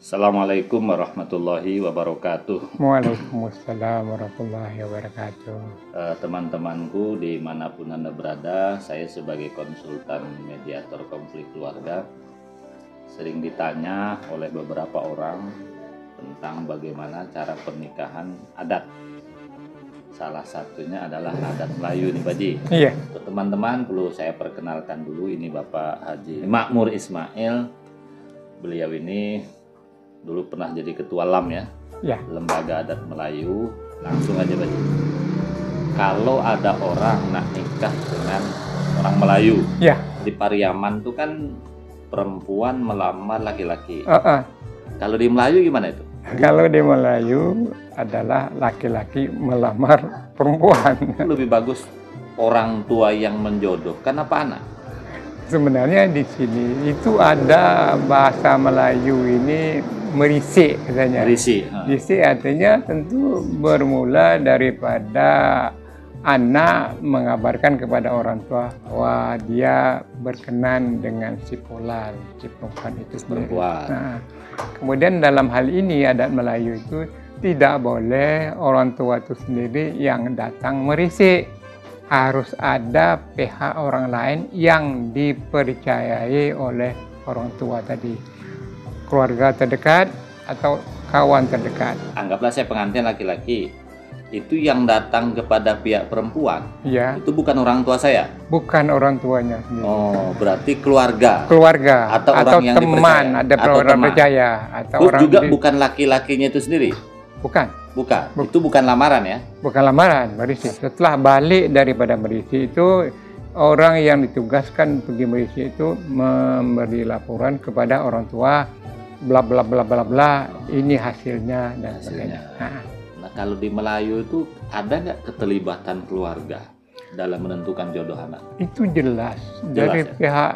Assalamualaikum warahmatullahi wabarakatuh. Waalaikumsalam warahmatullahi wabarakatuh. Teman-temanku dimanapun Anda berada, saya sebagai konsultan mediator konflik keluarga sering ditanya oleh beberapa orang tentang bagaimana cara pernikahan adat. Salah satunya adalah adat Melayu nih Pak Haji. Iya. Untuk teman-teman perlu saya perkenalkan dulu, ini Bapak Haji Makmur Ismail. Beliau ini dulu pernah jadi ketua LAM ya, Lembaga Adat Melayu. Langsung aja Pak Haji, kalau ada orang nak nikah dengan orang Melayu, di Pariaman tuh kan perempuan melamar laki-laki. Kalau di Melayu gimana itu? Kalau di Melayu adalah laki-laki melamar perempuan. Lebih bagus orang tua yang menjodohkan apa anak? Sebenarnya di sini itu ada bahasa Melayu ini merisik katanya. Merisik artinya tentu bermula daripada anak mengabarkan kepada orang tua bahwa dia berkenan dengan si Fulan, si perempuan itu sendiri. Nah, kemudian dalam hal ini adat Melayu itu tidak boleh orang tua itu sendiri yang datang merisik. Harus ada pihak orang lain yang dipercayai oleh orang tua tadi. Keluarga terdekat atau kawan terdekat. Anggaplah saya pengantin laki-laki. Itu yang datang kepada pihak perempuan, itu bukan orang tua saya? Bukan orang tuanya sendiri. Oh, berarti keluarga? Keluarga, atau orang yang teman, ada orang percaya. Atau orang juga bukan laki-lakinya itu sendiri? Bukan. Itu bukan lamaran ya? Bukan lamaran, merisi. Setelah balik daripada merisi itu, orang yang ditugaskan pergi merisi itu memberi laporan kepada orang tua, bla bla bla bla bla, ini hasilnya dan sebagainya. Nah, kalau di Melayu itu ada nggak keterlibatan keluarga dalam menentukan jodoh anak? Itu jelas dari pihak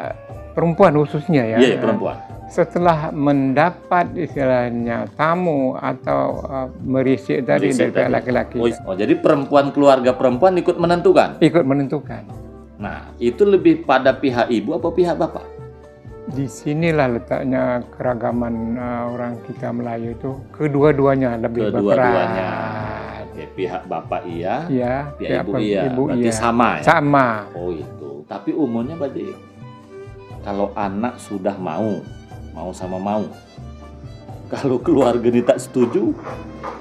perempuan khususnya ya. Iya, perempuan. Setelah mendapat istilahnya tamu atau merisik dari pihak laki-laki. Oh, jadi perempuan, keluarga perempuan ikut menentukan? Ikut menentukan. Nah, itu lebih pada pihak ibu atau pihak bapak? Di sinilah letaknya keragaman orang kita Melayu itu, kedua-duanya lebih berperan. Ya, pihak bapak iya, pihak ibu iya. Ibu berarti sama ya? Sama. Oh itu. Tapi umumnya berarti kalau anak sudah mau sama mau, kalau keluarga ini tak setuju,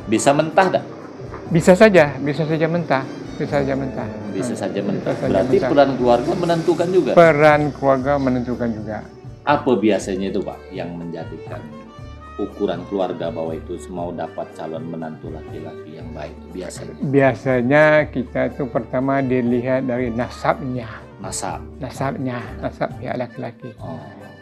bisa mentah tak? Bisa saja mentah. Bisa saja mentah. Berarti peran keluarga menentukan juga? Peran keluarga menentukan juga. Apa biasanya itu Pak yang menjadikan ukuran keluarga bahwa itu mau dapat calon menantu laki-laki yang baik biasanya? Biasanya kita itu pertama dilihat dari nasabnya. Nasab Pihak laki-laki.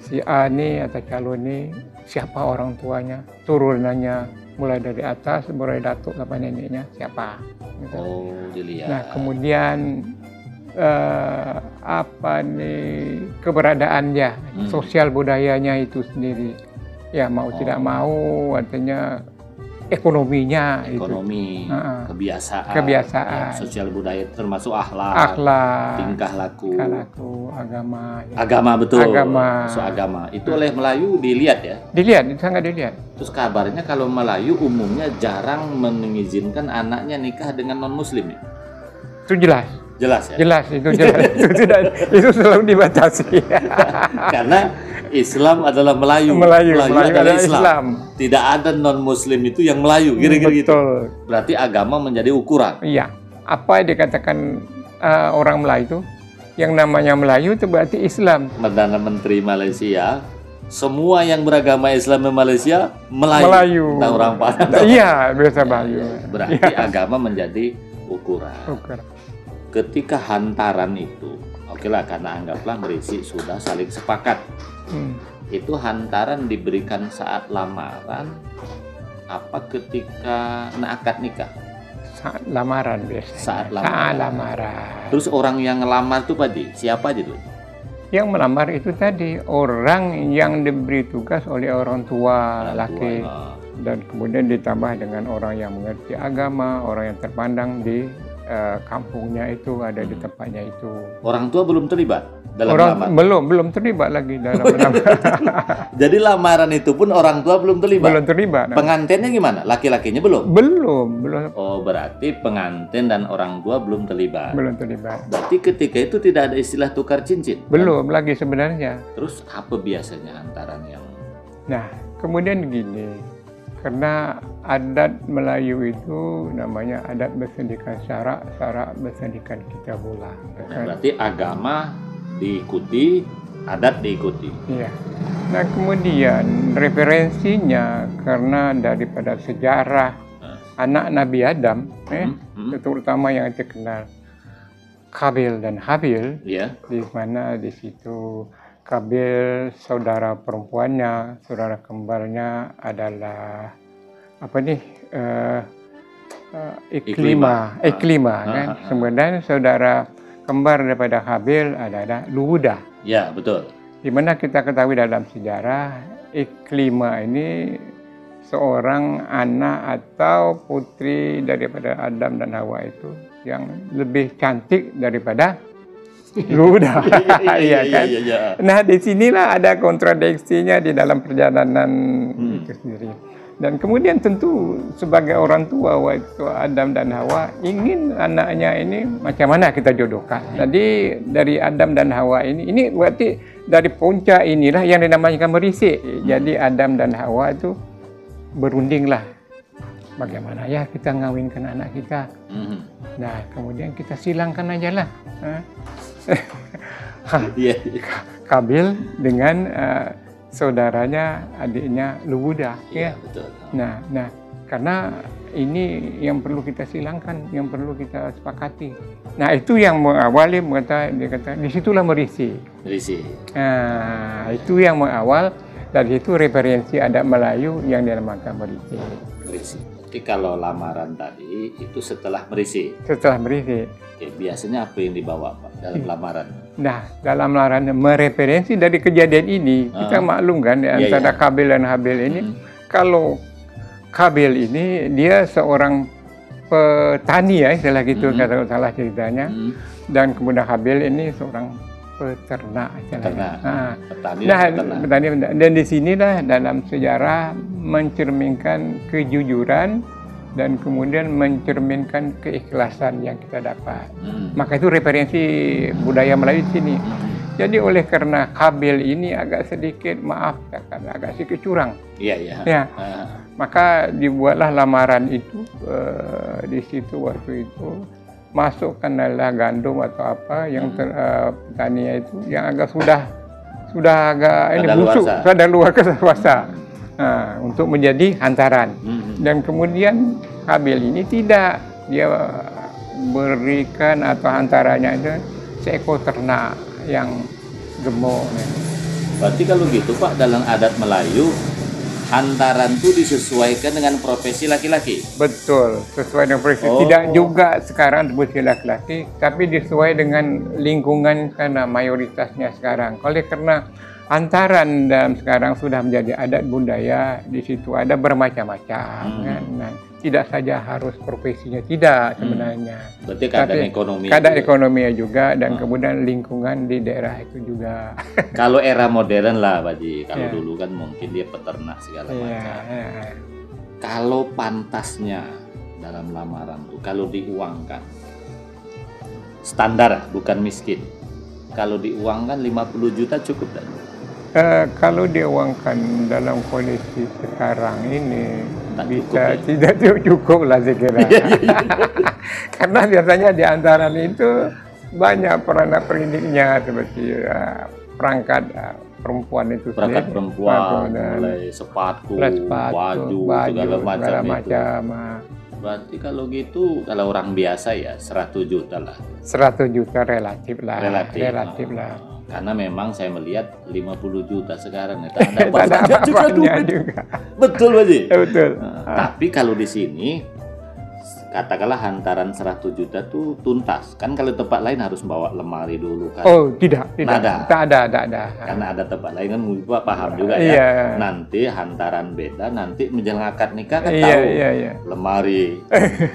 Si A ini atau calon ini siapa orang tuanya, turunannya mulai dari atas, mulai datuk sampai neneknya siapa. Gitu. Oh, dilihat. Nah, kemudian keberadaannya, sosial budayanya itu sendiri. Ya mau tidak mau, artinya ekonominya, kebiasaan, ya, sosial budaya termasuk akhlak, tingkah laku, agama betul. Agama itu oleh Melayu dilihat ya? Sangat dilihat. Terus kabarnya kalau Melayu umumnya jarang mengizinkan anaknya nikah dengan non Muslim ya? Itu jelas ya? Itu selalu dibatasi. Karena Islam adalah Melayu adalah Islam. Tidak ada non-Muslim itu yang Melayu, kira-kira gitu. Berarti agama menjadi ukuran. Iya. Apa yang dikatakan orang Melayu itu, yang namanya Melayu itu berarti Islam. Perdana Menteri Malaysia, semua yang beragama Islam di Malaysia Melayu. Nah, orang Padang. Iya, biasa Melayu. Berarti agama menjadi ukuran. Ketika hantaran itu, okelah, karena anggaplah merisi sudah saling sepakat. Itu hantaran diberikan saat lamaran apa ketika akad nikah? Saat lamaran biasanya. Saat lamaran. Terus orang yang ngelamar itu Pak Haji, siapa aja tuh? Yang melamar itu tadi orang yang diberi tugas oleh orang tua laki. Dan kemudian ditambah dengan orang yang mengerti agama, orang yang terpandang di kampungnya itu, ada di tempatnya itu. Orang tua belum terlibat dalam lamaran? Belum terlibat lagi dalam lamaran. Jadi lamaran itu pun orang tua belum terlibat? Belum terlibat. Pengantinnya gimana? Laki-lakinya belum? Belum. Oh, berarti pengantin dan orang tua belum terlibat? Belum terlibat. Berarti ketika itu tidak ada istilah tukar cincin? Belum lagi sebenarnya. Terus apa biasanya antaran yang... Nah, kemudian gini, karena adat Melayu itu namanya adat bersendikan syarak, syarak bersendikan kitabullah. Nah, berarti agama diikuti, adat diikuti. Iya. Nah, kemudian referensinya karena daripada sejarah anak Nabi Adam, terutama yang terkenal Qabil dan Habil, di mana di situ Qabil saudara perempuannya, saudara kembarnya adalah apa nih? Iklima kan. Kemudian saudara kembar daripada Habil adalah Luda. Ya, betul. Di mana kita ketahui dalam sejarah Iklima ini seorang anak atau putri daripada Adam dan Hawa itu yang lebih cantik daripada Luda. Iya kan? Nah, disinilah ada kontradiksinya di dalam perjalanan itu sendiri. Dan kemudian tentu sebagai orang tua waktu Adam dan Hawa ingin anaknya ini macam mana kita jodohkan. Jadi dari Adam dan Hawa ini berarti dari puncak inilah yang dinamakan merisik. Jadi Adam dan Hawa itu berundinglah. Bagaimana ya kita ngawinkan anak kita. Nah, kemudian kita silangkan aja lah. Qabil dengan saudaranya, adiknya Luda. Ya, betul. Nah, karena ini yang perlu kita silangkan, yang perlu kita sepakati. Nah, itu yang mengawali, dia kata, disitulah merisi. Nah, itu yang mengawal, dari itu referensi adat Melayu yang dinamakan merisi. Jadi kalau lamaran tadi itu setelah merisi? Setelah merisi. Oke, biasanya apa yang dibawa Pak dalam lamaran? Nah, dalam lamaran mereferensi dari kejadian ini, kita maklum kan antara Qabil dan Habil ini, kalau Qabil ini dia seorang petani ya, istilah gitu kalau salah ceritanya, dan kemudian Habil ini seorang peternak. Petani. Dan di sinilah dalam sejarah mencerminkan kejujuran dan kemudian mencerminkan keikhlasan yang kita dapat. Maka itu referensi budaya Melayu di sini. Jadi oleh karena Qabil ini agak sedikit agak sedikit curang. Ya. Maka dibuatlah lamaran itu di situ waktu itu. Masukkanlah gandum atau apa yang petaninya itu yang agak sudah agak ini busuk, sudah luar kuasa untuk menjadi hantaran. Dan kemudian Qabil ini tidak, dia berikan atau hantarannya itu seekor ternak yang gemuk. Berarti kalau gitu Pak, dalam adat Melayu hantaran itu disesuaikan dengan profesi laki-laki? Betul, sesuai dengan profesi. Tidak juga sekarang profesi laki-laki, tapi disesuai dengan lingkungan karena mayoritasnya sekarang. Oleh karena hantaran dalam sekarang sudah menjadi adat budaya, di situ ada bermacam-macam. Nah, tidak saja harus profesinya, tidak sebenarnya. Berarti keadaan ekonominya juga, dan kemudian lingkungan di daerah itu juga. Kalau era modern lah, Pak Ji. Kalau dulu kan mungkin dia peternak segala macam. Kalau pantasnya dalam lamaran tuh, kalau diuangkan, standar bukan miskin. Kalau diuangkan 50 juta cukup tak? Kalau diuangkan dalam kondisi sekarang ini bisa tidak cukup lah saya kira. Karena biasanya di antara itu banyak peranak pendidiknya seperti perangkat perempuan itu sendiri. Perangkat perempuan, mulai sepatu, baju segala macam. Berarti kalau gitu, kalau orang biasa ya 100 juta lah. 100 juta relatif lah. Relatif lah. Karena memang saya melihat 50 juta sekarang tak ada apa-apanya juga. Betul Pak Ji? Betul. Tapi kalau di sini katakanlah hantaran 100 juta tuh tuntas. Kan kalau tempat lain harus bawa lemari dulu kan. Oh, tidak. Nada. Tak ada. Karena ada tempat lain kan Bapak paham juga ya. Iya. Nanti hantaran beda, nanti menjelang akad nikah kan Iya, tahu. iya. Lemari,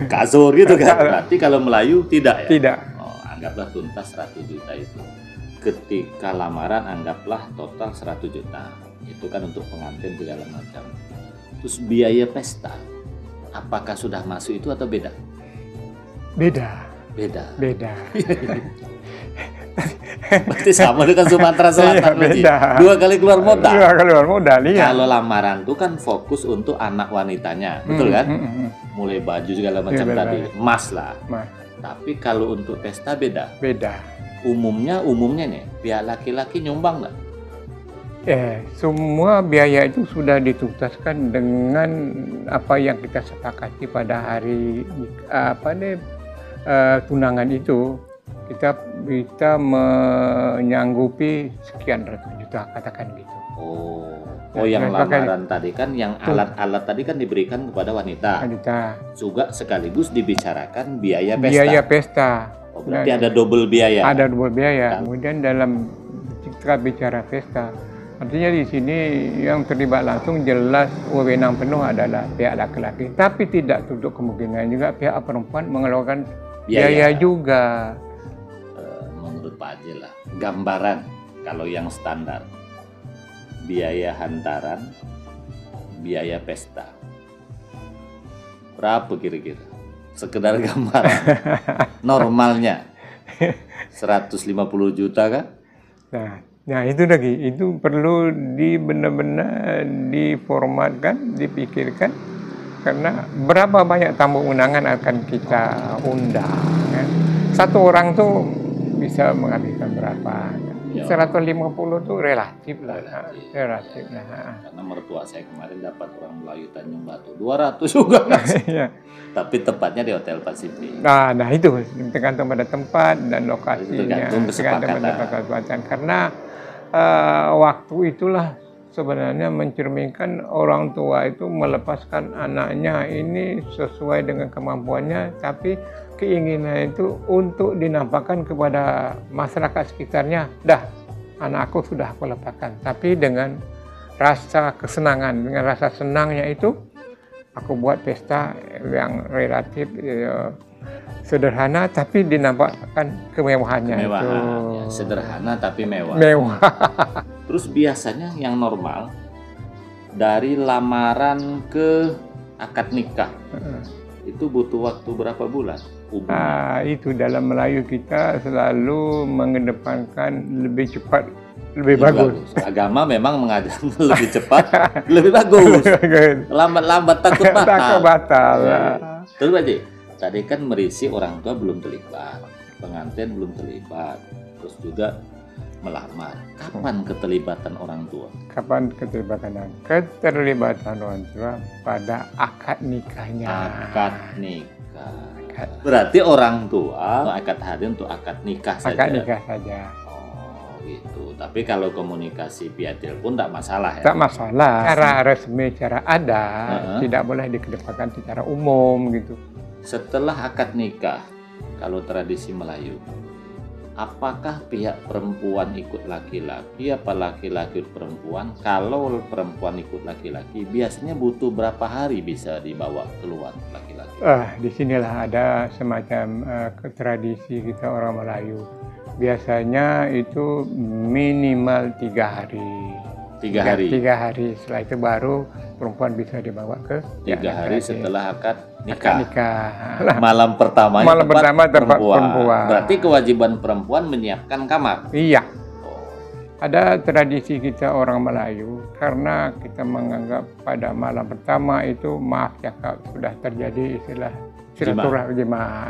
kasur gitu kan. Berarti kalau Melayu tidak ya? Tidak. Oh, anggaplah tuntas 100 juta itu. Ketika lamaran anggaplah total 100 juta. Itu kan untuk pengantin segala macam. Terus biaya pesta, apakah sudah masuk itu atau beda? Beda. Berarti sama dengan Sumatera Selatan. Beda. 2 kali keluar modal. Iya. Kalau lamaran itu kan fokus untuk anak wanitanya, betul kan? Mulai baju segala macam tadi, emas lah. Tapi kalau untuk pesta beda. Umumnya nih, pihak laki-laki nyumbang nggak? Semua biaya itu sudah dituntaskan dengan apa yang kita sepakati pada hari tunangan itu. Kita menyanggupi sekian ratus juta, katakan gitu. Oh, yang lamaran tadi kan, yang alat-alat tadi kan diberikan kepada wanita. Juga sekaligus dibicarakan biaya pesta. Oh, berarti ada double biaya. Ada double biaya. Kemudian dalam kita bicara pesta, artinya di sini yang terlibat langsung jelas wewenang penuh adalah pihak laki-laki, tapi tidak tutup kemungkinan juga pihak perempuan mengeluarkan biaya juga. Menurut Pak Haji lah, gambaran kalau yang standar biaya hantaran, biaya pesta, berapa kira-kira? Sekedar gambaran normalnya 150 juta kan? Nah itu lagi, itu perlu benar-benar diformatkan, dipikirkan, karena berapa banyak tamu undangan akan kita undang. Kan? Satu orang tuh bisa menghabiskan berapa? 150 tuh relatif lah. Karena mertua saya kemarin dapat orang Melayu Tanjung Batu 200 juga kan? Tapi tepatnya di Hotel Pasifik. Nah itu tergantung pada tempat dan lokasinya. Tergantung pada kesepakatan. Karena waktu itulah sebenarnya mencerminkan orang tua itu melepaskan anaknya ini sesuai dengan kemampuannya, tapi keinginan itu untuk dinampakkan kepada masyarakat sekitarnya, dah anakku sudah aku lepaskan, tapi dengan rasa kesenangan, dengan rasa senangnya itu aku buat pesta yang relatif sederhana tapi dinampakkan kemewahannya. Itu. Sederhana tapi mewah. Terus biasanya yang normal dari lamaran ke akad nikah itu butuh waktu berapa bulan? Itu dalam Melayu kita selalu mengedepankan lebih cepat, lebih bagus. Agama memang mengajarkan lebih cepat, lebih bagus. Lambat-lambat takut batal. Takut batal. Terus Pak Haji, tadi kan merisi orang tua belum terlibat, pengantin belum terlibat, terus juga melamar. Kapan keterlibatan orang tua? Kapan keterlibatan? Keterlibatan orang tua pada akad nikahnya. Akad nikah. Berarti orang tua akad hari untuk akad nikah saja. Akad nikah saja. Oh gitu. Tapi kalau komunikasi via telepon tidak masalah ya? Tak masalah. Cara resmi, cara ada, tidak boleh dikedepankan secara umum gitu. Setelah akad nikah, kalau tradisi Melayu, apakah pihak perempuan ikut laki-laki, apa laki-laki ikut perempuan? Kalau perempuan ikut laki-laki, biasanya butuh berapa hari bisa dibawa keluar laki-laki? Disinilah ada semacam tradisi kita orang Melayu. Biasanya itu minimal 3 hari. 3 hari? 3 hari, setelah itu baru perempuan bisa dibawa ke 3 hari setelah akad nikah. Malam pertama tempat perempuan. Berarti kewajiban perempuan menyiapkan kamar. Iya. Ada tradisi kita orang Melayu, karena kita menganggap pada malam pertama itu maaf cakap sudah terjadi istilah silaturahmi jemaah.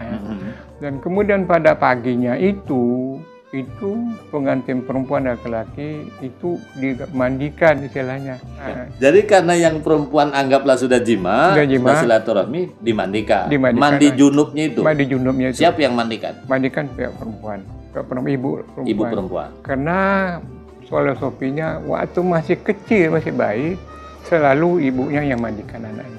Dan kemudian pada paginya itu pengantin perempuan dan laki-laki itu dimandikan istilahnya. Jadi karena yang perempuan anggaplah sudah jima, sudah silaturahmi, dimandikan. Mandi junubnya itu. Siapa yang mandikan? Mandikan pihak perempuan. Ibu perempuan. Karena filosofinya waktu masih kecil, masih bayi, selalu ibunya yang mandikan anaknya.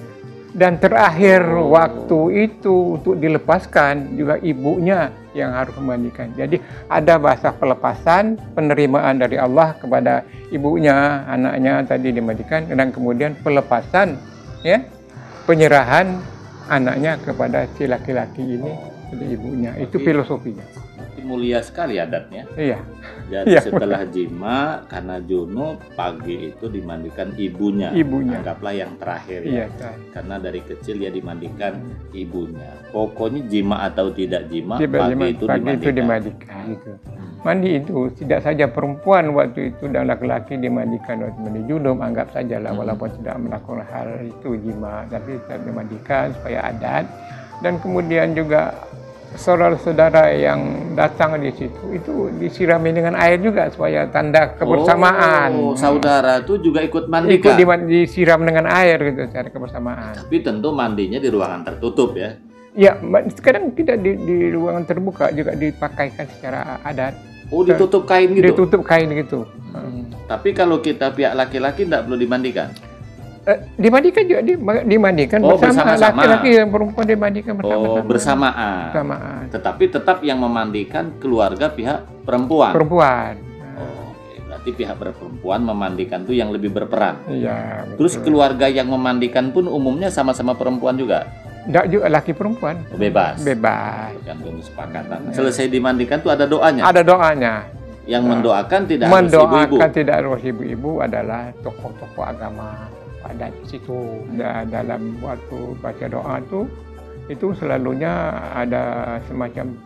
Dan terakhir waktu itu untuk dilepaskan juga ibunya yang harus memandikan. Jadi ada bahasa pelepasan, penerimaan dari Allah kepada ibunya, anaknya tadi dimandikan, dan kemudian pelepasan, ya, penyerahan anaknya kepada si laki-laki ini, kepada ibunya. Itu filosofinya. Mulia sekali adatnya. Iya. Jadi setelah jima, karena junub, pagi itu dimandikan ibunya. Anggaplah yang terakhir ya. Karena dari kecil ya dimandikan ibunya. Pokoknya jima atau tidak jima, pagi itu dimandikan. Gitu. Mandi itu tidak saja perempuan waktu itu dan laki-laki dimandikan waktu mandi junub, anggap sajalah walaupun tidak melakukan hal itu jima, tapi tetap dimandikan supaya adat. Dan kemudian juga saudara-saudara yang datang di situ itu disirami dengan air juga supaya tanda kebersamaan. Oh, saudara itu juga ikut mandikan. Ikut disiram dengan air gitu secara kebersamaan. Tapi tentu mandinya di ruangan tertutup ya. Ya, kadang tidak di ruangan terbuka juga dipakaikan secara adat. Oh, ditutup kain gitu. Ditutup kain gitu. Tapi kalau kita pihak laki-laki tidak perlu dimandikan. Dimandikan juga dimandikan bersama laki-laki dan perempuan dimandikan bersama. Oh, bersamaan. Tetapi tetap yang memandikan keluarga pihak perempuan. Oh, okay. Berarti pihak perempuan memandikan tuh yang lebih berperan. Iya. Terus keluarga yang memandikan pun umumnya sama-sama perempuan juga. Tidak juga laki perempuan. Bebas. Tergantung kesepakatan. Selesai dimandikan tuh ada doanya. Ada doanya. Yang mendoakan tidak harus ibu-ibu. Mendoakan tidak harus ibu-ibu adalah tokoh-tokoh agama. Ada di situ. Dalam waktu baca doa itu selalunya ada semacam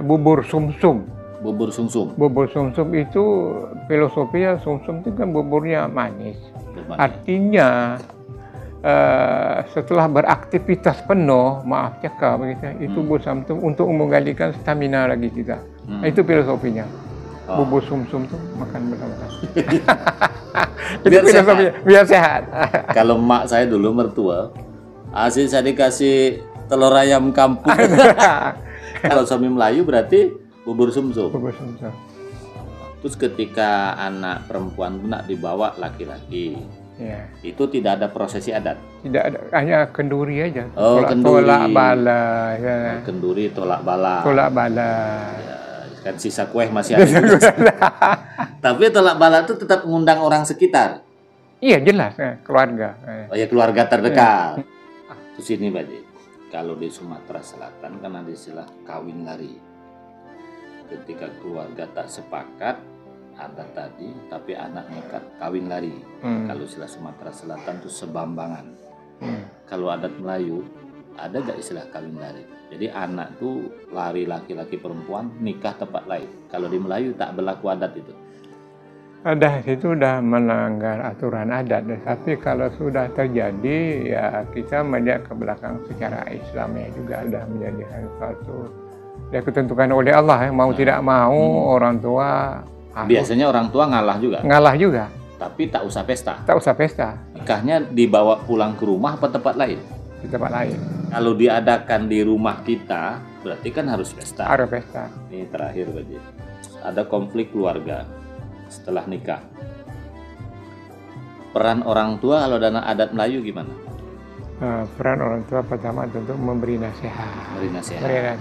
bubur sumsum. Bubur sumsum. Bubur sumsum itu filosofinya sumsum itu kan buburnya manis. Artinya setelah beraktivitas penuh, maaf cakap begitu, itu bubur sumsum untuk menggalikan stamina lagi kita. Itu filosofinya. Bubur sumsum tuh makan bersama-sama. Biar sehat. Kalau emak saya dulu mertua, asli saya dikasih telur ayam kampung. Kalau suami Melayu berarti bubur sumsum. Bubur sumsum. Terus ketika anak perempuan nak dibawa laki-laki, ya, itu tidak ada prosesi adat. Tidak ada, hanya kenduri aja. Kenduri. Tolak bala. Ya. Kenduri, tolak bala. Tolak bala. Ya, kan sisa kue masih ada. Tapi tolak bala itu tetap mengundang orang sekitar. Iya jelas, keluarga. Oh ya, keluarga terdekat. Terus ini Pak Ji, kalau di Sumatera Selatan kan ada istilah kawin lari. Ketika keluarga tak sepakat, ada tadi, tapi anak nekat kawin lari. Kalau istilah Sumatera Selatan itu sebambangan. Kalau adat Melayu, ada gak istilah kawin lari? Jadi anak tuh lari laki-laki perempuan nikah tempat lain. Kalau di Melayu tak berlaku adat itu. Ada itu sudah melanggar aturan adat. Tapi kalau sudah terjadi ya kita melihat ke belakang secara Islamnya juga sudah menjadi suatu yang ditentukan oleh Allah. Mau tidak mau orang tua. Biasanya orang tua ngalah juga. Ngalah juga. Tapi tak usah pesta. Tak usah pesta. Nikahnya dibawa pulang ke rumah atau tempat lain? Di tempat lain. Kalau diadakan di rumah kita, berarti kan harus pesta. Harus pesta. Ini terakhir, Pak Ji. Ada konflik keluarga setelah nikah. Peran orang tua kalau dalam adat Melayu gimana? Peran orang tua pertama tentu memberi nasihat. Memberi nasihat.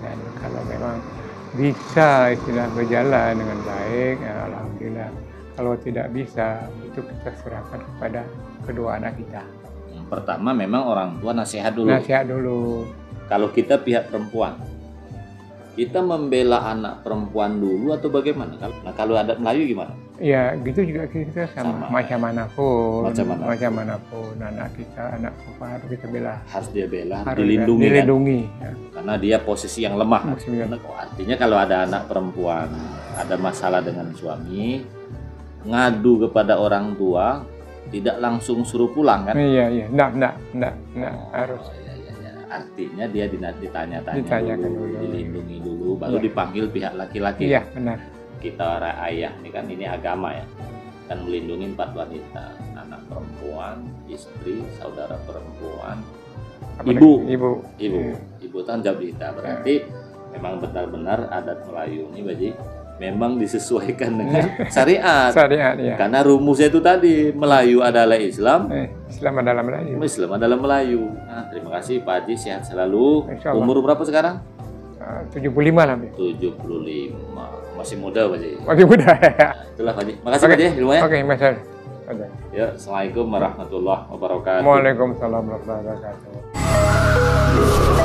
Dan kalau memang bisa istilah berjalan dengan baik, ya alhamdulillah. Kalau tidak bisa, itu kita serahkan kepada kedua anak kita. Pertama memang orang tua nasihat dulu. Nasihat dulu. Kalau kita pihak perempuan, kita membela anak perempuan dulu atau bagaimana? Nah, kalau adat Melayu gimana? Ya gitu juga kita sama. Macam manapun anak kita, anak perempuan harus kita bela. Harus dia bela, harus dilindungi. Kan? Ya. Karena dia posisi yang lemah. Artinya kalau ada anak perempuan ada masalah dengan suami, ngadu kepada orang tua, tidak langsung suruh pulang kan? Iya. Enggak. Harus. Artinya dia ditanya-tanya dulu, dilindungi dulu, baru dipanggil pihak laki-laki. Iya, benar. Kita para ayah ini kan ini agama ya, kan melindungi 4 wanita, anak perempuan, istri, saudara perempuan, ibu tanggung jawab kita. Berarti memang benar-benar adat Melayu ini, Baji, memang disesuaikan dengan syariat. Syariat, ya. Karena rumusnya itu tadi, Melayu adalah Islam, Islam adalah Melayu. Islam adalah Melayu. Nah, terima kasih Pak Haji, sehat selalu. Umur berapa sekarang? 75 lah. 75. Masih muda Pak Haji. Masih muda. Nah, itulah Pak Haji. Makasih Pak Haji ilmunya. Oke, Mas. Ya, Assalamualaikum warahmatullahi wabarakatuh. Waalaikumsalam warahmatullahi wabarakatuh.